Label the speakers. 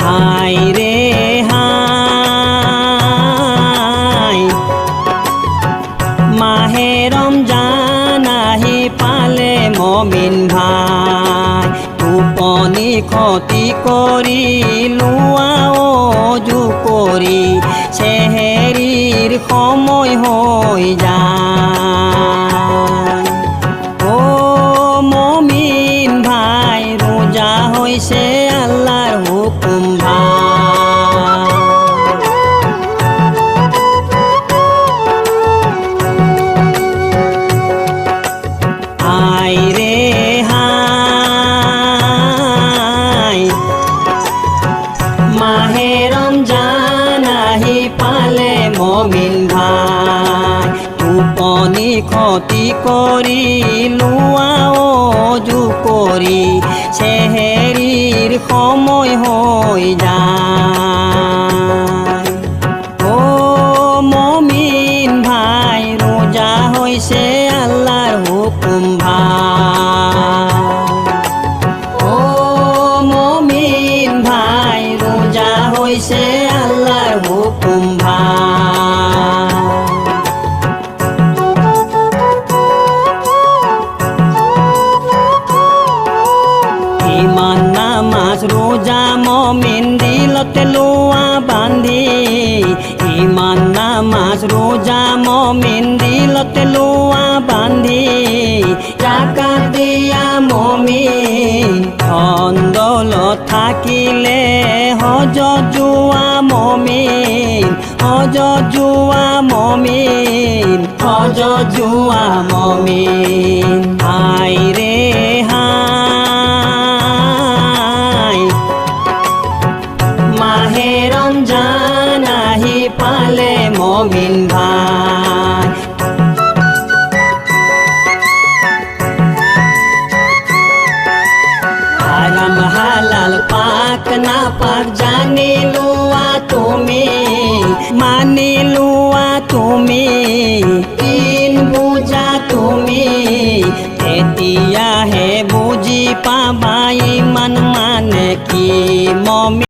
Speaker 1: High রে high মাহে রমজান আহি পালে মমিন ভাই টোপনি ক্ষতি কৰি লোৱা অজু কৰি সেহেৰিৰ সময় হৈ যায়। ও মমিন ভাই ৰোজা হৈছে আল্লাহৰ হুকুম ভাই। হাই রে হাই মাহে রমজান আহি পালে মমিন ভাই টোপনি ক্ষতি কৰি লোৱা অজু কৰি সেহেৰিৰ সময় হৈ যায়। ও মমিন ভাই ৰোজা হৈছে আল্লাহৰ হুকুম ভাই। ও মমিন ভাই ৰোজা হৈছে আল্লাহৰ হুকুম ভাই। ইমান নামাজ ৰোজা মমিন দিলতে লোৱা বান্ধি ইমান নামাজ ৰোজা মমিন দিলতে লোৱা বান্ধি জাকাত দিয়া মমিন ধন দৌলত থাকিলে হজত যোৱা মমিন হজত যোৱা মমিন হজত যোৱা মমিন। হাই রে হাই মাহে রমজান আহি পালে মমিন ভাই হারাম হালাল পাক না পাক জানি লোৱা তুমি মানি লোৱা তুমি দিন বুজা তুমি তেতিয়াহে বুজি পাবা ইমান মানে কি মমিন।